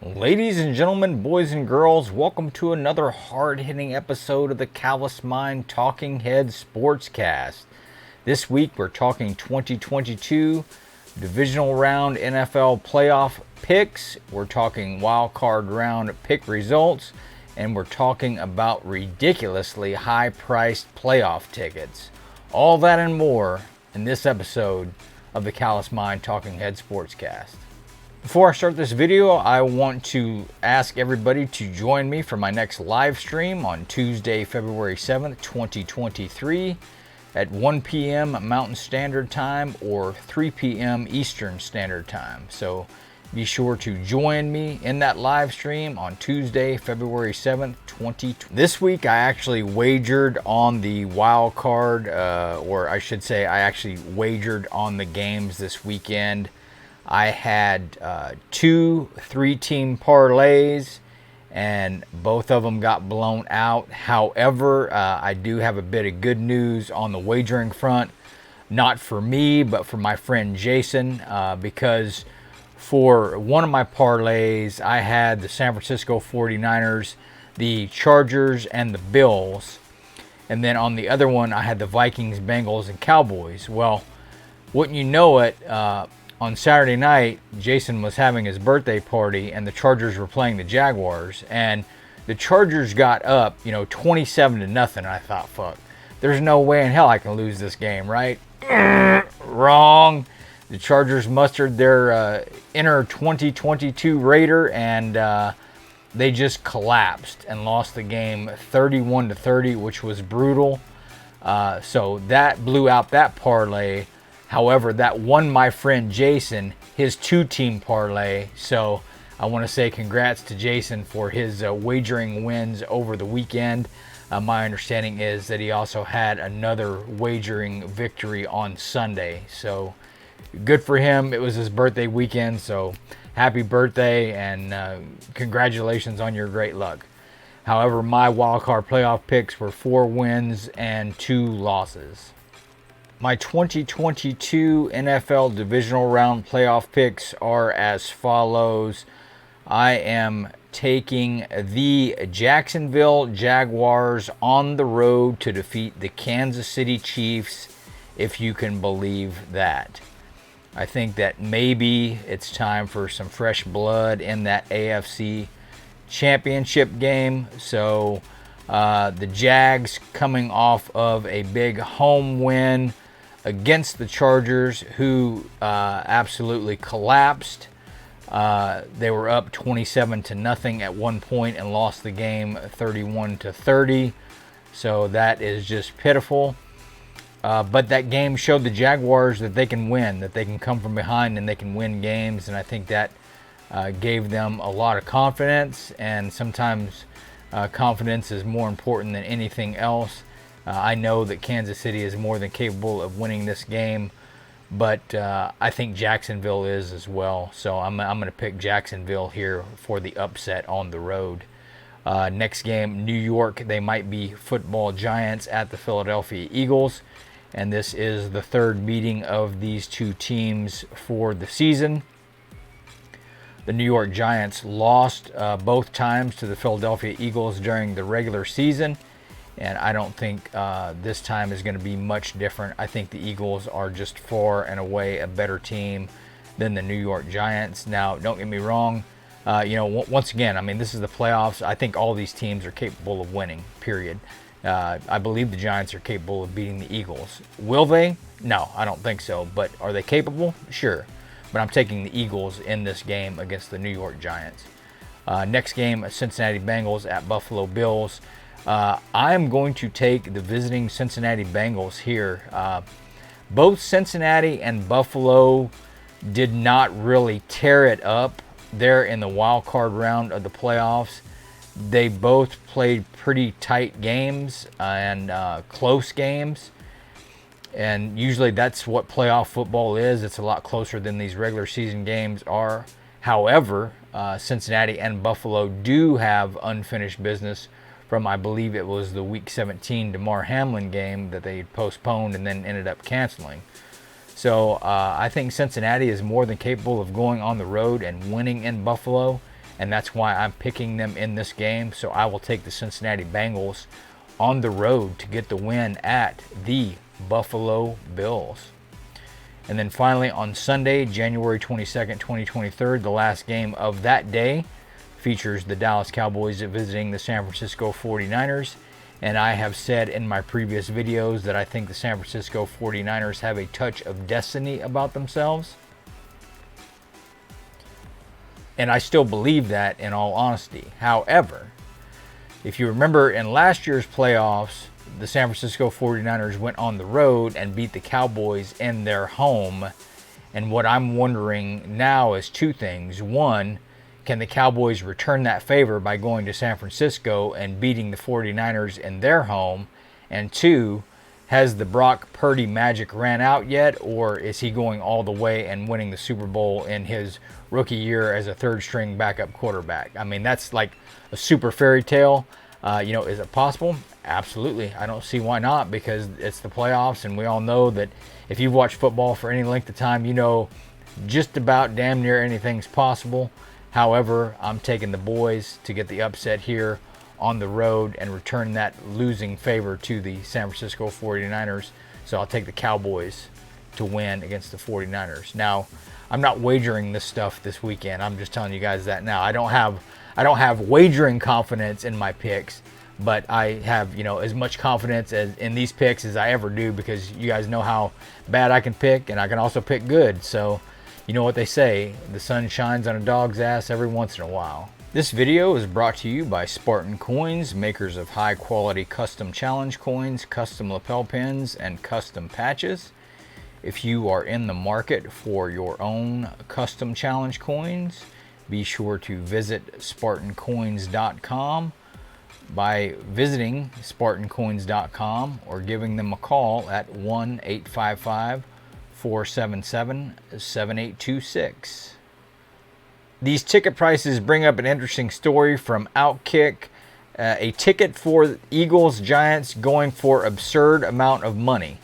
Ladies and gentlemen, boys and girls, welcome to another hard-hitting episode of the Callous Mind Talking Head Sportscast. This week we're talking 2022 Divisional Round NFL Playoff Picks, we're talking wildcard round pick results, and we're talking about ridiculously high-priced playoff tickets. All that and more in this episode of the Callous Mind Talking Head Sportscast. Before I start this video, I want to ask everybody to join me for my next live stream on Tuesday, February 7th, 2023 at 1 p.m. Mountain Standard Time or 3 p.m. Eastern Standard Time. So be sure to join me in that live stream on Tuesday, February 7th, 2020. This week I actually wagered on the wild card, or I should say I actually wagered on the games this weekend. I had two 3-team parlays, and both of them got blown out. However, I do have a bit of good news on the wagering front. Not for me, but for my friend Jason, because for one of my parlays, I had the San Francisco 49ers, the Chargers, and the Bills. And then on the other one, I had the Vikings, Bengals, and Cowboys. Well, wouldn't you know it, on Saturday night, Jason was having his birthday party, and the Chargers were playing the Jaguars, and the Chargers got up, 27-0. And I thought, fuck, there's no way in hell I can lose this game, right? Wrong. The Chargers mustered their inner 2022 Raider, and they just collapsed and lost the game 31-30, which was brutal. So that blew out that parlay. However, that won my friend Jason his 2-team parlay. So I want to say congrats to Jason for his wagering wins over the weekend. My understanding is that he also had another wagering victory on Sunday. So good for him. It was his birthday weekend. So happy birthday and congratulations on your great luck. However, my wildcard playoff picks were 4 wins and 2 losses. My 2022 NFL Divisional Round Playoff Picks are as follows. I am taking the Jacksonville Jaguars on the road to defeat the Kansas City Chiefs, if you can believe that. I think that maybe it's time for some fresh blood in that AFC Championship game. So the Jags coming off of a big home win against the Chargers, who absolutely collapsed. They were up 27-0 at one point and lost the game 31-30. So that is just pitiful. But that game showed the Jaguars that they can win, that they can come from behind and they can win games. And I think that gave them a lot of confidence. And sometimes confidence is more important than anything else. I know that Kansas City is more than capable of winning this game, but I think Jacksonville is as well. So I'm going to pick Jacksonville here for the upset on the road. Next game, New York. They might be football giants at the Philadelphia Eagles, and this is the third meeting of these two teams for the season. The New York Giants lost both times to the Philadelphia Eagles during the regular season. And I don't think this time is going to be much different. I think the Eagles are just far and away a better team than the New York Giants. Now, don't get me wrong. Once again, I mean, this is the playoffs. I think all these teams are capable of winning, period. I believe the Giants are capable of beating the Eagles. Will they? No, I don't think so. But are they capable? Sure. But I'm taking the Eagles in this game against the New York Giants. Next game, Cincinnati Bengals at Buffalo Bills. I'm going to take the visiting Cincinnati Bengals here. Both Cincinnati and Buffalo did not really tear it up there in the wild card round of the playoffs. They both played pretty tight games and close games. And usually that's what playoff football is. It's a lot closer than these regular season games are. However, Cincinnati and Buffalo do have unfinished business from, I believe it was the Week 17 Damar Hamlin game that they postponed and then ended up canceling. So I think Cincinnati is more than capable of going on the road and winning in Buffalo. and that's why I'm picking them in this game. So I will take the Cincinnati Bengals on the road to get the win at the Buffalo Bills. And then finally on Sunday, January 22nd, 2023, the last game of that day features the Dallas Cowboys visiting the San Francisco 49ers. And I have said in my previous videos that I think the San Francisco 49ers have a touch of destiny about themselves. And I still believe that, in all honesty. However, if you remember in last year's playoffs, the San Francisco 49ers went on the road and beat the Cowboys in their home. And what I'm wondering now is two things. One, can the Cowboys return that favor by going to San Francisco and beating the 49ers in their home? And two, has the Brock Purdy magic ran out yet, or is he going all the way and winning the Super Bowl in his rookie year as a third-string backup quarterback? I mean, that's like a super fairy tale. Is it possible? Absolutely. I don't see why not, because it's the playoffs, and we all know that if you've watched football for any length of time, you know just about damn near anything's possible. However, I'm taking the boys to get the upset here on the road and return that losing favor to the San Francisco 49ers. So I'll take the Cowboys to win against the 49ers. Now, I'm not wagering this stuff this weekend. I'm just telling you guys that now. I don't have wagering confidence in my picks, but I have, as much confidence in these picks as I ever do, because you guys know how bad I can pick, and I can also pick good. So you know what they say, the sun shines on a dog's ass every once in a while. This video is brought to you by Spartan Coins, makers of high quality custom challenge coins, custom lapel pins, and custom patches. If you are in the market for your own custom challenge coins, be sure to visit SpartanCoins.com. By visiting SpartanCoins.com or giving them a call at 1-855-477-7826. These ticket prices bring up an interesting story from Outkick. A ticket for Eagles Giants going for absurd amount of money.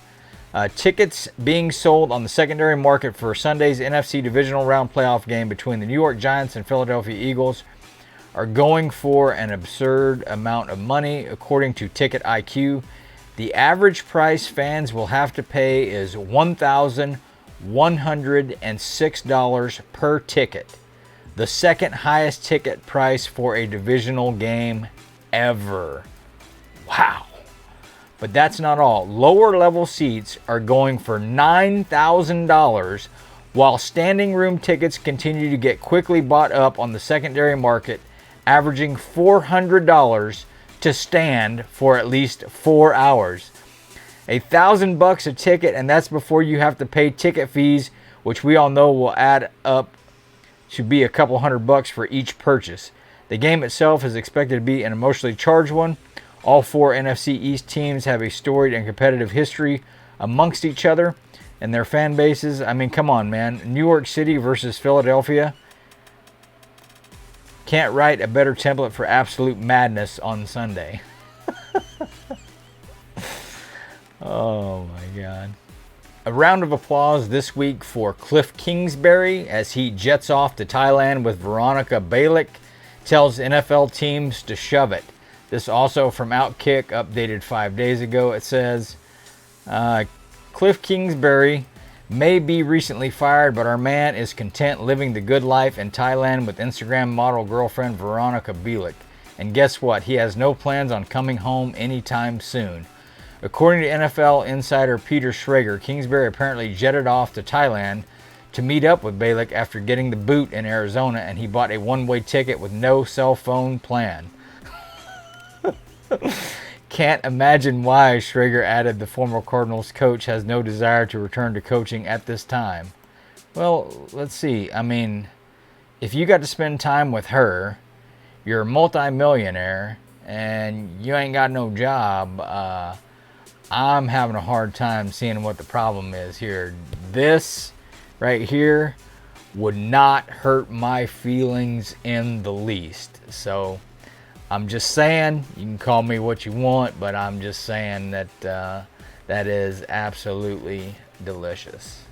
Tickets being sold on the secondary market for Sunday's NFC Divisional Round Playoff game between the New York Giants and Philadelphia Eagles are going for an absurd amount of money, according to Ticket IQ. The average price fans will have to pay is $1,106 per ticket, the second highest ticket price for a divisional game ever. Wow. But that's not all. Lower level seats are going for $9,000, while standing room tickets continue to get quickly bought up on the secondary market, averaging $400 to stand for at least 4 hours. $1,000 a ticket, and that's before you have to pay ticket fees, which we all know will add up to be a couple $100 for each purchase. The game itself is expected to be an emotionally charged one. All four NFC East teams have a storied and competitive history amongst each other and their fan bases. I mean, come on, man. New York City versus Philadelphia. Can't write a better template for absolute madness on Sunday. Oh my God. A round of applause this week for Kliff Kingsbury as he jets off to Thailand with Veronica Balick, tells NFL teams to shove it. This also from Outkick, updated 5 days ago. It says, Kliff Kingsbury may be recently fired, but our man is content living the good life in Thailand with Instagram model girlfriend Veronica Balick. And guess what? He has no plans on coming home anytime soon. According to NFL insider Peter Schrager, Kingsbury apparently jetted off to Thailand to meet up with Balick after getting the boot in Arizona, and he bought a one-way ticket with no cell phone plan. Can't imagine why, Schrager added. The former Cardinals coach has no desire to return to coaching at this time. Well, let's see. I mean, if you got to spend time with her, you're a multi-millionaire, and you ain't got no job, I'm having a hard time seeing what the problem is here. This right here would not hurt my feelings in the least. So I'm just saying, you can call me what you want, but I'm just saying that that is absolutely delicious.